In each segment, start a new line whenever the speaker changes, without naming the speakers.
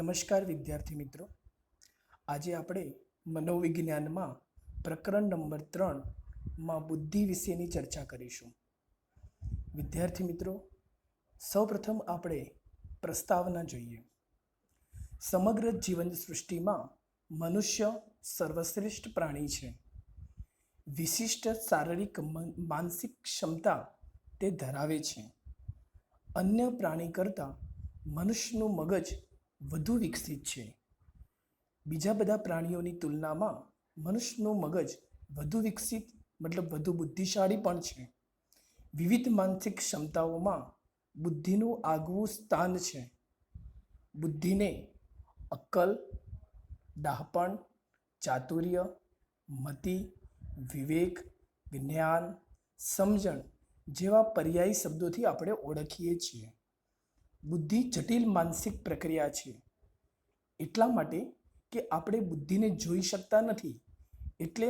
નમસ્કાર વિદ્યાર્થી મિત્રો. આજે આપણે મનોવિજ્ઞાનમાં પ્રકરણ નંબર 3માં બુદ્ધિ વિશેની ચર્ચા કરીશું. વિદ્યાર્થી મિત્રો, સૌપ્રથમ આપણે પ્રસ્તાવના જોઈએ. સમગ્ર જીવન સૃષ્ટિમાં મનુષ્ય સર્વશ્રેષ્ઠ પ્રાણી છે. વિશિષ્ટ શારીરિક માનસિક ક્ષમતા તે ધરાવે છે. અન્ય પ્રાણી કરતાં મનુષ્યનું મગજ વધુ વિકસિત છે. બીજા બધા પ્રાણીઓની તુલનામાં મનુષ્યનું મગજ વધુ વિકસિત મતલબ વધુ બુદ્ધિશાળી પણ છે. વિવિધ માનસિક ક્ષમતાઓમાં બુદ્ધિનું આગવું સ્થાન છે. બુદ્ધિને અક્કલ, ડહાપણ, ચાતુર્ય, મતિ, વિવેક, જ્ઞાન, સમજણ જેવા પર્યાયી શબ્દોથી આપણે ઓળખીએ છીએ. બુદ્ધિ જટિલ માનસિક પ્રક્રિયા છે. એટલા માટે કે આપણે બુદ્ધિને જોઈ શકતા નથી, એટલે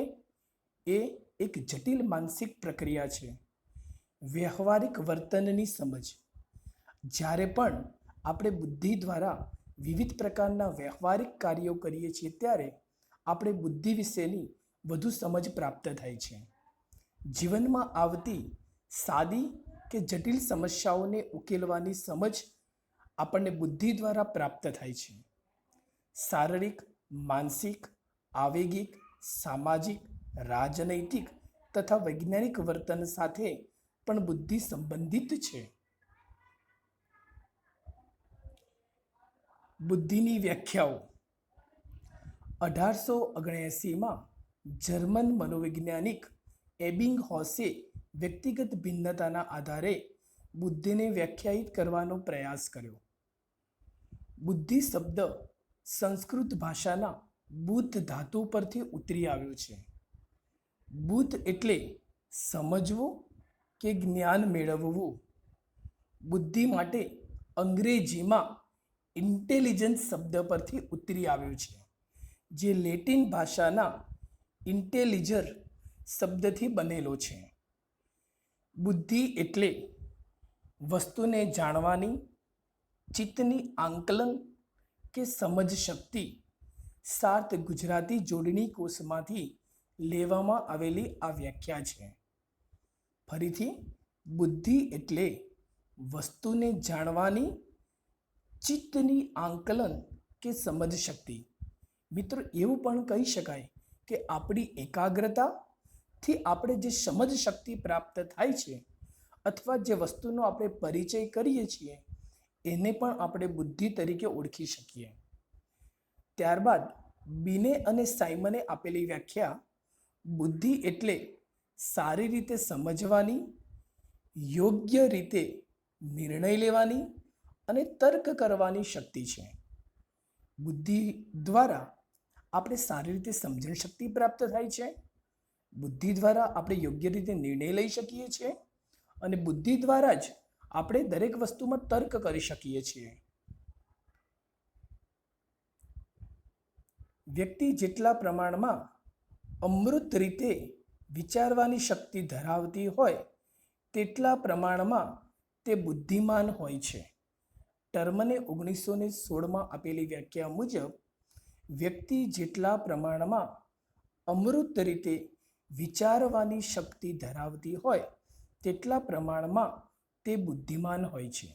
એ એક જટિલ માનસિક પ્રક્રિયા છે. વ્યવહારિક વર્તનની સમજ. જ્યારે પણ આપણે બુદ્ધિ દ્વારા વિવિધ પ્રકારના વ્યવહારિક કાર્યો કરીએ છીએ ત્યારે આપણે બુદ્ધિ વિશેની વધુ સમજ પ્રાપ્ત થાય છે. જીવનમાં આવતી સાદી કે જટિલ સમસ્યાઓને ઉકેલવાની સમજ આપણને બુદ્ધિ દ્વારા પ્રાપ્ત થાય છે. શારીરિક, માનસિક, આવેગિક, સામાજિક, રાજનૈતિક તથા વૈજ્ઞાનિક વર્તન સાથે પણ બુદ્ધિ સંબંધિત છે. બુદ્ધિની વ્યાખ્યાઓ. 1879માં જર્મન મનોવૈજ્ઞાનિક એબિંગહોસે વ્યક્તિગત ભિન્નતાના આધારે બુદ્ધિને વ્યાખ્યાયિત કરવાનો પ્રયાસ કર્યો. બુદ્ધિ શબ્દ સંસ્કૃત ભાષાના બુદ્ધ ધાતુ પરથી ઉતરી આવ્યો છે. બુદ્ધ એટલે સમજવું કે જ્ઞાન મેળવવું. બુદ્ધિ માટે અંગ્રેજીમાં ઇન્ટેલિજન્સ શબ્દ પરથી ઉતરી આવ્યો છે, જે લેટિન ભાષાના ઇન્ટેલિજર શબ્દથી બનેલો છે. બુદ્ધિ એટલે વસ્તુને જાણવાની, ચિત્તની આંકલન કે સમજ શક્તિ. સાર્થ ગુજરાતી જોડણી કોષમાંથી લેવામાં આવેલી આ વ્યાખ્યા છે. ફરીથી, બુદ્ધિ એટલે વસ્તુને જાણવાની, ચિત્તની આંકલન કે સમજ શક્તિ. મિત્રો, એવું પણ કહી શકાય કે આપણી એકાગ્રતાથી આપણે જે સમજ શક્તિ પ્રાપ્ત થાય છે અથવા જે વસ્તુનો આપણે પરિચય કરીએ છીએ એને પણ આપણે બુદ્ધિ તરીકે ઓળખી શકીએ. ત્યારબાદ બિને અને સાયમને આપેલી વ્યાખ્યા. બુદ્ધિ એટલે સારી રીતે સમજવાની, યોગ્ય રીતે નિર્ણય લેવાની અને તર્ક કરવાની શક્તિ છે. બુદ્ધિ દ્વારા આપણે સારી રીતે સમજણ શક્તિ પ્રાપ્ત થાય છે. બુદ્ધિ દ્વારા આપણે યોગ્ય રીતે નિર્ણય લઈ શકીએ છીએ અને બુદ્ધિ દ્વારા જ આપણે દરેક વસ્તુમાં તર્ક કરી શકીએ છીએ. વ્યક્તિ જેટલા પ્રમાણમાં અમૃત રીતે વિચારવાની શક્તિ ધરાવતી હોય તેટલા પ્રમાણમાં તે બુદ્ધિમાન હોય છે. ટર્મને 1916માં આપેલી વ્યાખ્યા મુજબ વ્યક્તિ જેટલા પ્રમાણમાં અમૃત રીતે વિચારવાની શક્તિ ધરાવતી હોય તેટલા પ્રમાણમાં તે બુદ્ધિમાન હોય છે.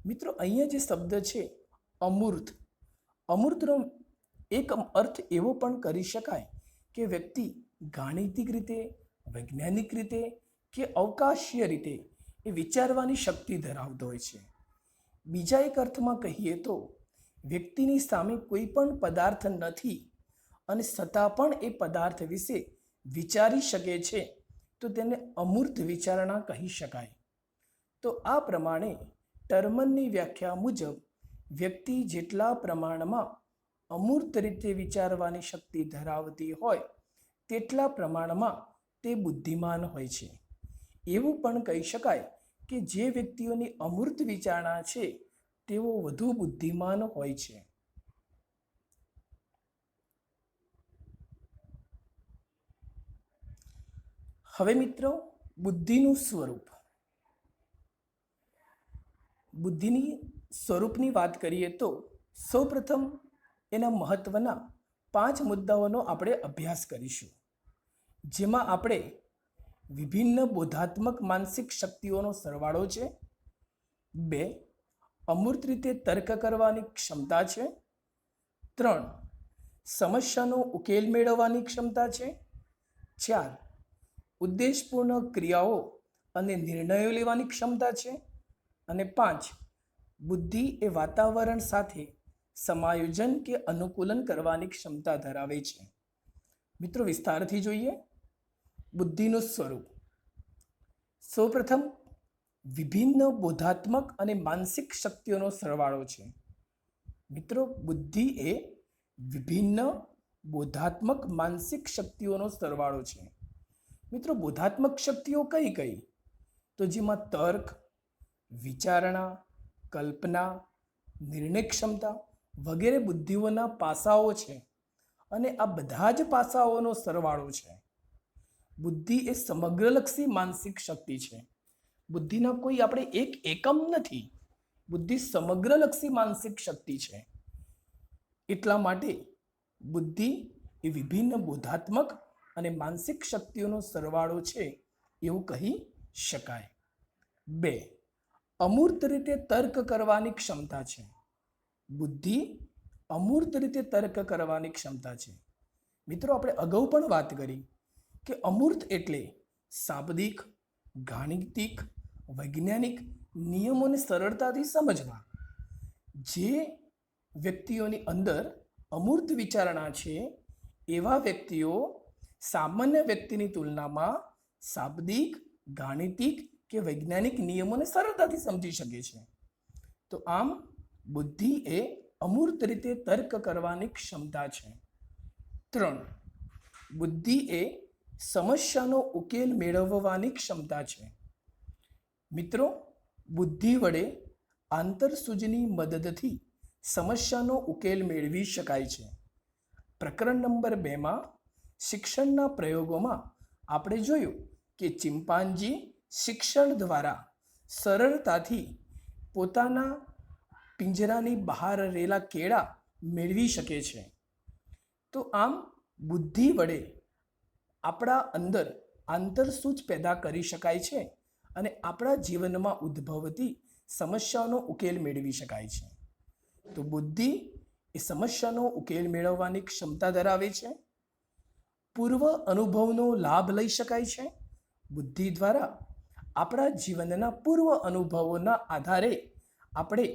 મિત્રો, અહીંયા જે શબ્દ છે અમૂર્ત, અમૂર્તનો એક અર્થ એવો પણ કરી શકાય કે વ્યક્તિ ગાણિતિક રીતે, વૈજ્ઞાનિક રીતે કે અવકાશીય રીતે એ વિચારવાની શક્તિ ધરાવતો હોય છે. બીજા એક અર્થમાં કહીએ તો વ્યક્તિની સામે કોઈ પણ પદાર્થ નથી અને છતાં પણ એ પદાર્થ વિશે વિચારી શકે છે તો તેને અમૂર્ત વિચારણા કહી શકાય. તો આ પ્રમાણે ટર્મનની વ્યાખ્યા મુજબ વ્યક્તિ જેટલા પ્રમાણમાં અમૂર્ત રીતે વિચારવાની શક્તિ ધરાવતી હોય તેટલા પ્રમાણમાં તે બુદ્ધિમાન હોય છે. એવું પણ કહી શકાય કે જે વ્યક્તિઓની અમૂર્ત વિચારણા છે તેઓ વધુ બુદ્ધિમાન હોય છે. હવે મિત્રો, બુદ્ધિનું સ્વરૂપ. બુદ્ધિની સ્વરૂપની વાત કરીએ તો સૌપ્રથમ એના મહત્વના 5 મુદ્દાઓનો આપણે અભ્યાસ કરીશું, જેમાં આપણે વિભિન્ન બોધાત્મક માનસિક શક્તિઓનો સરવાળો છે, 2 અમૂર્ત રીતે તર્ક કરવાની ક્ષમતા છે, 3 સમસ્યાનો ઉકેલ મેળવવાની ક્ષમતા છે, 4 ઉદ્દેશપૂર્ણ ક્રિયાઓ અને નિર્ણયો લેવાની ક્ષમતા છે, અને 5 બુદ્ધિ એ વાતાવરણ સાથે સમાયોજન કે અનુકૂલન કરવાની ક્ષમતા ધરાવે છે. મિત્રો, વિસ્તારથી જોઈએ. બુદ્ધિનું સ્વરૂપ. સૌપ્રથમ વિભિન્ન બોધાત્મક અને માનસિક શક્તિઓનો સરવાળો છે. મિત્રો, બુદ્ધિ એ વિભિન્ન બોધાત્મક માનસિક શક્તિઓનો સરવાળો છે. મિત્રો, બોધાત્મક શક્તિઓ કઈ કઈ? તો જેમાં તર્ક, વિચારણા, કલ્પના, નિર્ણય ક્ષમતા વગેરે બુદ્ધિઓના પાસાઓ છે, અને આ બધા જ પાસાઓનો સરવાળો છે. બુદ્ધિ એ સમગ્રલક્ષી માનસિક શક્તિ છે. બુદ્ધિના કોઈ આપણે એક એકમ નથી. બુદ્ધિ સમગ્રલક્ષી માનસિક શક્તિ છે. એટલા માટે બુદ્ધિ એ વિભિન્ન બોધાત્મક અને માનસિક શક્તિઓનો સરવાળો છે એવું કહી શકાય. 2 અમૂર્ત રીતે તર્ક કરવાની ક્ષમતા છે. બુદ્ધિ અમૂર્ત રીતે તર્ક કરવાની ક્ષમતા છે. મિત્રો, આપણે અગાઉ પણ વાત કરી કે અમૂર્ત એટલે શાબ્દિક, ગાણિતિક, વૈજ્ઞાનિક નિયમોને સરળતાથી સમજવા. જે વ્યક્તિઓની અંદર અમૂર્ત વિચારણા છે એવા વ્યક્તિઓ સામાન્ય વ્યક્તિની તુલનામાં શાબ્દિક, ગાણિતિક કે વૈજ્ઞાનિક નિયમોને સરળતાથી સમજી શકે છે. તો આમ બુદ્ધિ એ અમૂર્ત રીતે તર્ક કરવાની ક્ષમતા છે. 3 બુદ્ધિ એ સમસ્યાનો ઉકેલ મેળવવાની ક્ષમતા છે. મિત્રો, બુદ્ધિ વડે આંતરસૂઝની મદદથી સમસ્યાનો ઉકેલ મેળવી શકાય છે. પ્રકરણ નંબર 2માં શિક્ષણના પ્રયોગોમાં આપણે જોયું કે ચિમ્પાન્જી શિક્ષણ દ્વારા સરળતાથી પોતાના પિંજરાની બહાર રહેલા કેળા મેળવી શકે છે. તો આમ બુદ્ધિ વડે આપણા અંદર આંતરસૂઝ પેદા કરી શકાય છે અને આપણા જીવનમાં ઉદ્ભવતી સમસ્યાઓનો ઉકેલ મેળવી શકાય છે. તો બુદ્ધિ એ સમસ્યાનો ઉકેલ મેળવવાની ક્ષમતા ધરાવે છે. પૂર્વ અનુભવનો લાભ લઈ શકાય છે. બુદ્ધિ દ્વારા આપણા જીવનના પૂર્વ અનુભવોના આધારે આપણે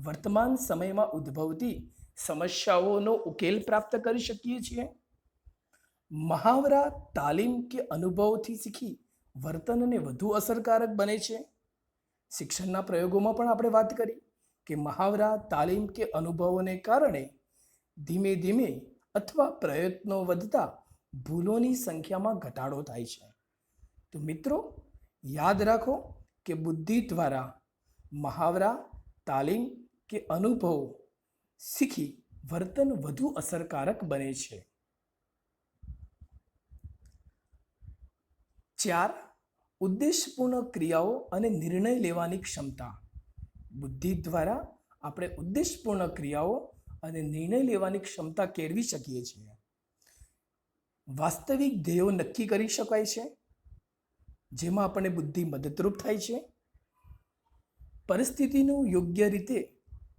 વર્તમાન સમયમાં ઉદ્ભવતી સમસ્યાઓનો ઉકેલ પ્રાપ્ત કરી શકીએ છીએ. મહાવરા, તાલીમ કે અનુભવથી શીખી વર્તનને વધુ અસરકારક બને છે. શિક્ષણના પ્રયોગોમાં પણ આપણે વાત કરી કે મહાવરા, તાલીમ કે અનુભવોને કારણે ધીમે ધીમે અથવા પ્રયત્નો વધતા ભૂલોની સંખ્યામાં ઘટાડો થાય છે. તો મિત્રો, યાદ રાખો કે બુદ્ધિ દ્વારા મહાવરા, તાલીમ કે અનુભવો શીખી વર્તન વધુ અસરકારક બને છે. 4 ઉદ્દેશપૂર્ણ ક્રિયાઓ અને નિર્ણય લેવાની ક્ષમતા. બુદ્ધિ દ્વારા આપણે ઉદ્દેશપૂર્ણ ક્રિયાઓ અને નિર્ણય લેવાની ક્ષમતા કેળવી શકીએ છીએ. વાસ્તવિક ધ્યેયો નક્કી કરી શકાય છે, જેમાં આપણને બુદ્ધિ મદદરૂપ થાય છે. પરિસ્થિતિનું યોગ્ય રીતે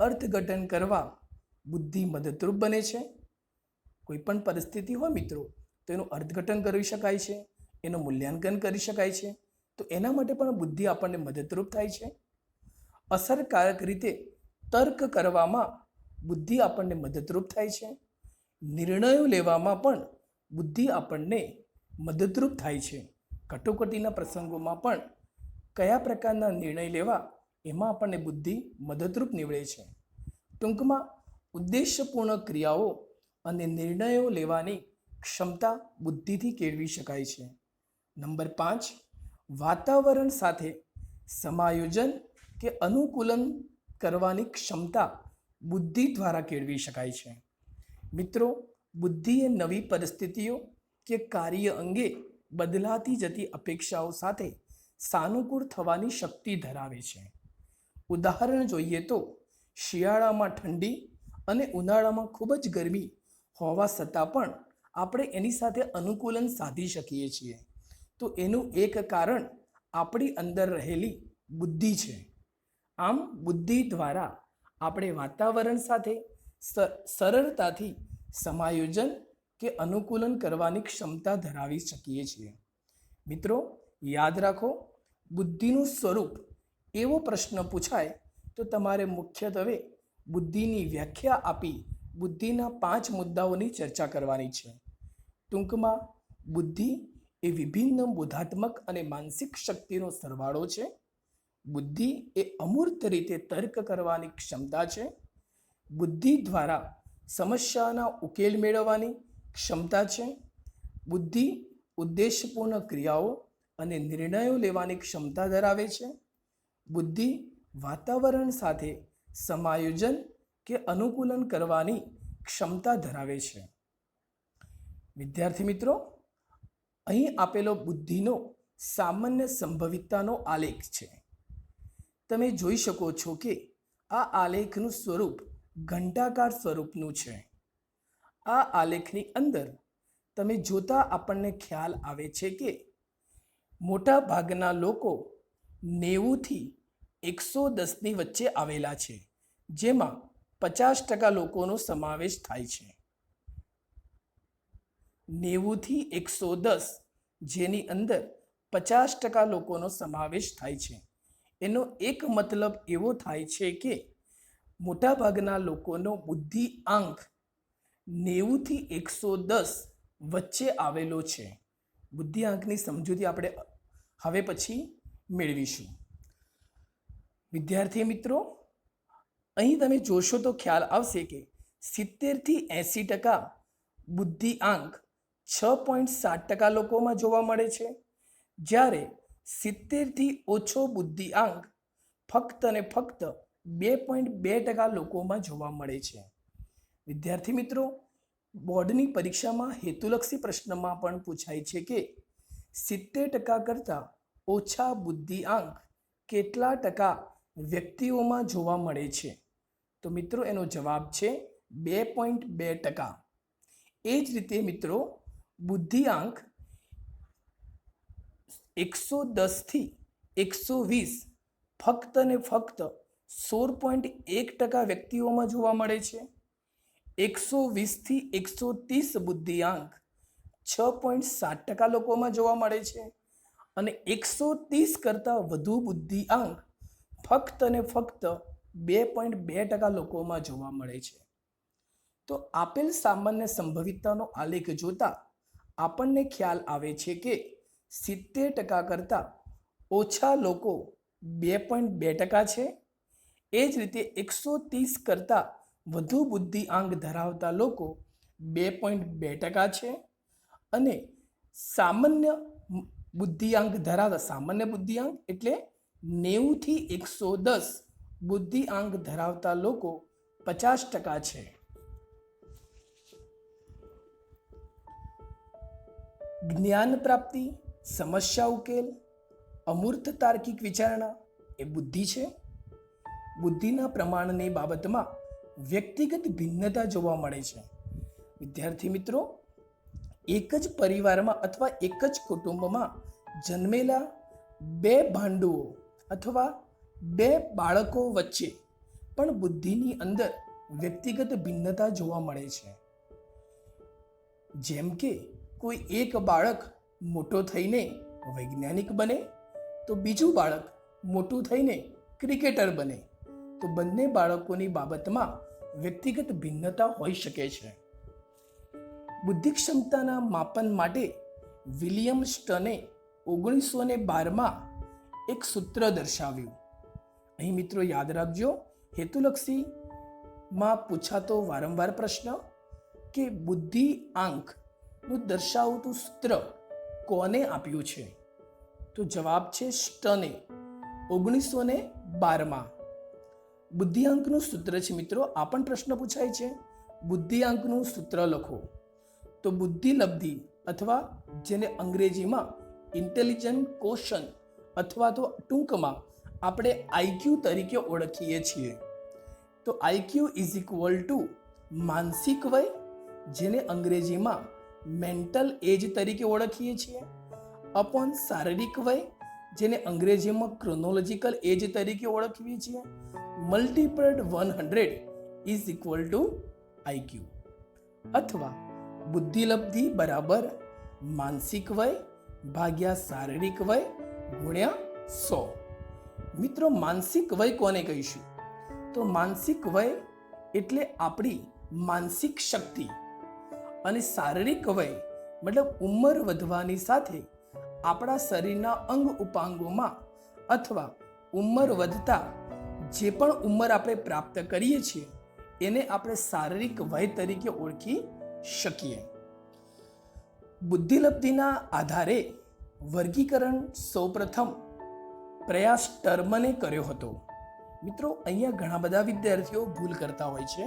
અર્થઘટન કરવા બુદ્ધિ મદદરૂપ બને છે. કોઈ પણ પરિસ્થિતિ હોય મિત્રો, તો એનું અર્થઘટન કરી શકાય છે, એનું મૂલ્યાંકન કરી શકાય છે. તો એના માટે પણ બુદ્ધિ આપણને મદદરૂપ થાય છે. અસરકારક રીતે તર્ક કરવામાં બુદ્ધિ આપણને મદદરૂપ થાય છે. નિર્ણયો લેવામાં પણ બુદ્ધિ આપણને મદદરૂપ થાય છે. કટોકટીના પ્રસંગોમાં પણ કયા પ્રકારના નિર્ણય લેવા એમાં આપણને બુદ્ધિ મદદરૂપ નીવડે છે. ટૂંકમાં ઉદ્દેશ્યપૂર્ણ ક્રિયાઓ અને નિર્ણયો લેવાની ક્ષમતા બુદ્ધિથી કેળવી શકાય છે. નંબર 5 વાતાવરણ સાથે સમાયોજન કે અનુકૂલન કરવાની ક્ષમતા બુદ્ધિ દ્વારા કેળવી શકાય છે. મિત્રો, બુદ્ધિ એ નવી પરિસ્થિતિઓ કે કાર્ય અંગે બદલાતી જતી અપેક્ષાઓ સાથે સાનુકૂળ થવાની શક્તિ ધરાવે છે. ઉદાહરણ જોઈએ તો શિયાળામાં ઠંડી અને ઉનાળામાં ખૂબ જ ગરમી હોવા છતાં પણ આપણે એની સાથે અનુકૂલન સાધી શકીએ છીએ. તો એનું એક કારણ આપણી અંદર રહેલી બુદ્ધિ છે. આમ બુદ્ધિ દ્વારા આપણે વાતાવરણ સાથે સરળતાથી સમાયોજન કે અનુકૂલન કરવાની ક્ષમતા ધરાવી શકીએ છીએ. મિત્રો, યાદ રાખો, બુદ્ધિનું સ્વરૂપ એવો પ્રશ્ન પૂછાય તો તમારે મુખ્યત્વે બુદ્ધિની વ્યાખ્યા આપી બુદ્ધિના 5 મુદ્દાઓની ચર્ચા કરવાની છે. ટૂંકમાં, બુદ્ધિ એ વિભિન્ન બોધાત્મક અને માનસિક શક્તિનો સરવાળો છે. બુદ્ધિ એ અમૂર્ત રીતે તર્ક કરવાની ક્ષમતા છે. બુદ્ધિ દ્વારા સમસ્યાના ઉકેલ મેળવવાની ક્ષમતા છે. બુદ્ધિ ઉદ્દેશપૂર્ણ ક્રિયાઓ અને નિર્ણયો લેવાની ક્ષમતા ધરાવે છે. બુદ્ધિ વાતાવરણ સાથે સમાયોજન કે અનુકૂલન કરવાની ક્ષમતા ધરાવે છે. વિદ્યાર્થી મિત્રો, અહીં આપેલો બુદ્ધિનો સામાન્ય સંભવિતતાનો આલેખ છે. તમે જોઈ શકો છો કે આ આલેખનું સ્વરૂપ ઘંટાકાર સ્વરૂપનું છે. આ આલેખની અંદર તમે જોતા આપણને ખ્યાલ આવે છે કે મોટા ભાગના લોકો 90થી 110ની વચ્ચે આવેલા છે, જેમાં 50% લોકોનો સમાવેશ થાય છે. 90થી 110, જેની અંદર 50% લોકોનો સમાવેશ થાય છે. એનો એક મતલબ એવો થાય છે કે મોટાભાગના લોકોનો બુદ્ધિઆંક 90થી 110 વચ્ચે આવેલો છે. બુદ્ધિઆંકની સમજૂતી આપણે હવે પછી મેળવીશું. વિદ્યાર્થી મિત્રો, અહીં તમે જોશો તો ખ્યાલ આવશે કે 70થી 80% બુદ્ધિઆંક 6.7% લોકોમાં જોવા મળે છે, જ્યારે 70થી ઓછો બુદ્ધિઆંક ફક્ત અને ફક્ત 2.2% લોકોમાં જોવા મળે છે. વિદ્યાર્થી મિત્રો, બોર્ડની પરીક્ષામાં હેતુલક્ષી પ્રશ્નમાં પણ પૂછાય છે કે 70% કરતાં ઓછા બુદ્ધિઆંક કેટલા ટકા વ્યક્તિઓમાં જોવા મળે છે? તો મિત્રો, એનો જવાબ છે 2.2%. એ જ રીતે મિત્રો, બુદ્ધિઆંક 110થી 120 ફક્ત ને ફક્ત 16.1% વ્યક્તિઓમાં જોવા મળે છે. 120થી 130 બુદ્ધિઆંક 6.7% લોકોમાં જોવા મળે છે. અને 130 કરતાં વધુ બુદ્ધિઆંક ફક્ત ને ફક્ત 2.2% લોકોમાં જોવા મળે છે. તો આપેલ સામાન્ય સંભવિતતાનો આલેખ જોતા આપણને ખ્યાલ આવે છે કે 70% કરતાં ઓછા લોકો 2.2% છે. એ જ રીતે 130 કરતાં વધુ બુદ્ધિઆંક ધરાવતા લોકો 2.2% છે. અને સામાન્ય બુદ્ધિઆંક ધરાવતા, સામાન્ય બુદ્ધિઆંક એટલે 90થી 110 બુદ્ધિઆંક ધરાવતા લોકો 50% છે. જ્ઞાન પ્રાપ્તિ, સમસ્યા ઉકેલ, અમૂર્ત તાર્કિક વિચારણા એ બુદ્ધિ છે. બુદ્ધિના પ્રમાણની બાબતમાં વ્યક્તિગત ભિન્નતા જોવા મળે છે. વિદ્યાર્થી મિત્રો, એક જ પરિવારમાં અથવા એક જ કુટુંબમાં જન્મેલા 2 ભાંડુઓ અથવા 2 બાળકો વચ્ચે પણ બુદ્ધિની અંદર વ્યક્તિગત ભિન્નતા જોવા મળે છે. જેમ કે કોઈ એક બાળક મોટો થઈને વૈજ્ઞાનિક બને તો બીજું બાળક મોટું થઈને ક્રિકેટર બને, તો બંને બાળકોની બાબતમાં વ્યક્તિગત ભિન્નતા હોઈ શકે છે. બુદ્ધિ ક્ષમતાના માપન માટે વિલિયમ સ્ટને 1912માં એક સૂત્ર દર્શાવ્યું. અહીં મિત્રો યાદ રાખજો, હેતુલક્ષીમાં પૂછાતો વારંવાર પ્રશ્ન કે બુદ્ધિઆંકનું દર્શાવતું સૂત્ર કોને આપ્યું છે? તો જવાબ છે સ્ટને 1912માં. બુદ્ધિઆંકનું સૂત્ર છે મિત્રો, આ પણ પ્રશ્ન પૂછાય છે. બુદ્ધિઆંકનું સૂત્ર લખો તો બુદ્ધિલબ્ધિ અથવા જેને અંગ્રેજીમાં ઇન્ટેલિજન્ટ ક્વોશન્ટ અથવા તો ટૂંકમાં આપણે IQ તરીકે ઓળખીએ છીએ. તો IQ ઇઝ ઇક્વલ ટુ માનસિક વય, જેને અંગ્રેજીમાં મેન્ટલ એજ તરીકે ઓળખીએ છીએ, અપોન શારીરિક વય, જેને અંગ્રેજીમાં ક્રોનોલોજીકલ એજ તરીકે ઓળખીએ છીએ, multiplied 100 is equal to IQ, અથવા બુદ્ધિલબ્ધિ બરાબર માનસિક વય ભાગ્યા શારીરિક વય ગુણ્યા 100. મિત્રો, માનસિક વય કોને કહીશું? તો માનસિક વય એટલે આપણી માનસિક શક્તિ, અને શારીરિક વય મતલબ ઉંમર વધવાની સાથે આપણા શરીરના અંગ ઉપાંગોમાં અથવા ઉંમર વધતા જે પણ ઉંમર આપણે પ્રાપ્ત કરીએ છીએ એને આપણે શારીરિક વય તરીકે ઓળખી શકીએ. બુદ્ધિલબ્ધિના આધારે વર્ગીકરણ સૌપ્રથમ પ્રયાસ ટર્મને કર્યો હતો. મિત્રો, અહીંયા ઘણા બધા વિદ્યાર્થીઓ ભૂલ કરતા હોય છે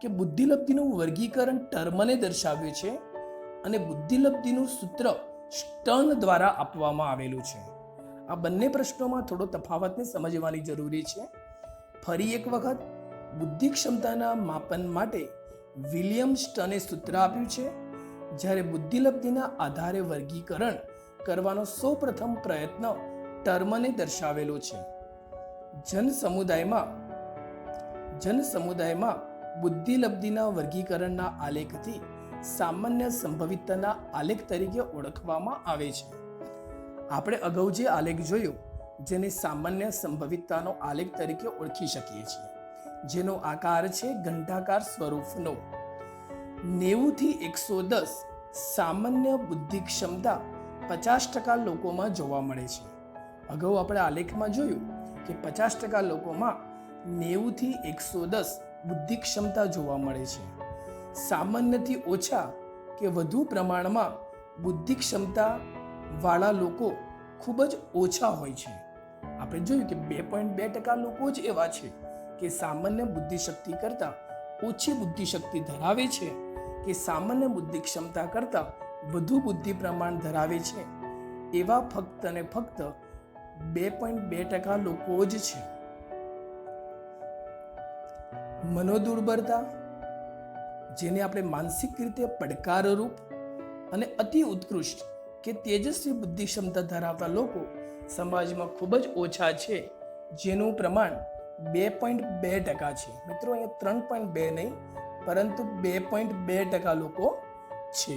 કે બુદ્ધિલબ્ધિનું વર્ગીકરણ ટર્મને દર્શાવ્યું છે અને બુદ્ધિલબ્ધિનું સૂત્ર સ્ટર્ન દ્વારા આપવામાં આવેલું છે. આ બંને પ્રશ્નોમાં થોડો તફાવતને સમજવાની જરૂરી છે. ફરી એક વખત, બુદ્ધિ ક્ષમતાના માપન માટે વિલિયમ સ્ટર્ને સૂત્ર આપ્યું છે, જ્યારે બુદ્ધિલબ્ધિના આધારે વર્ગીકરણ કરવાનો સૌપ્રથમ પ્રયત્ન ટર્મને દર્શાવેલો છે. જનસમુદાયમાં બુદ્ધિલબ્ધિના વર્ગીકરણના આલેખથી સામાન્ય સંભવિતતાના આલેખ તરીકે ઓળખવામાં આવે છે. આપણે અગાઉ જે આલેખ જોયો જેને સામાન્ય સંભવિતતાનો આલેખ તરીકે ઓળખી શકીએ છીએ, જેનો આકાર છે ઘંટાકાર સ્વરૂપનો. 90 થી 110 સામાન્ય બુદ્ધિ ક્ષમતા 50% લોકોમાં જોવા મળે છે. અગાઉ આપણે આલેખમાં જોયું કે 50% લોકોમાં 90 થી 110 બુદ્ધિ ક્ષમતા જોવા મળે છે. સામાન્યથી ઓછા કે વધુ પ્રમાણમાં બુદ્ધિ ક્ષમતા વાળા લોકો ખૂબ જ ઓછા હોય છે. આપણે જોયું કે 2.2% લોકો જ એવા છે કે સામાન્ય બુદ્ધિશક્તિ કરતાં ઓછી બુદ્ધિશક્તિ ધરાવે છે, કે સામાન્ય બુદ્ધિ ક્ષમતા કરતાં વધુ બુદ્ધિ પ્રમાણ ધરાવે છે. એવા ફક્ત અને ફક્ત 2.2% લોકો જ છે. મનોદુર્બળતા, જેને આપણે માનસિક રીતે પડકારરૂપ અને અતિ ઉત્કૃષ્ટ કે તેજસ્વી બુદ્ધિ ક્ષમતા ધરાવતા લોકો સમાજમાં ખૂબ જ ઓછા છે, જેનું પ્રમાણ 2.2% છે. મિત્રો, અહીંયા 3.2 નહીં પરંતુ 2.2% લોકો છે.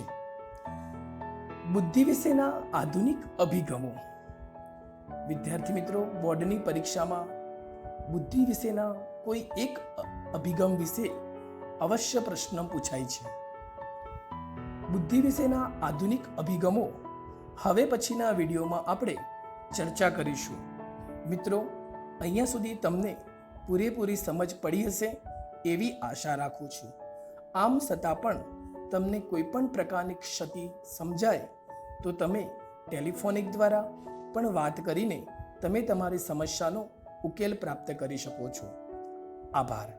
બુદ્ધિ વિશેના આધુનિક અભિગમો. વિદ્યાર્થી મિત્રો, બોર્ડની પરીક્ષામાં બુદ્ધિ વિશેના કોઈ એક અભિગમ વિશે અવશ્ય પ્રશ્ન પૂછાય છે. બુદ્ધિ વિશેના આધુનિક અભિગમો હવે પછીના વિડીયોમાં આપણે ચર્ચા કરીશું. મિત્રો, અહીંયા સુધી તમને પૂરેપૂરી સમજ પડી હશે એવી આશા રાખું છું. આમ છતાં પણ તમને કોઈ પણ પ્રકારની ક્ષતિ સમજાય તો તમે ટેલિફોનિક દ્વારા પણ વાત કરીને તમે તમારી સમસ્યાનો ઉકેલ પ્રાપ્ત કરી શકો છો. આભાર.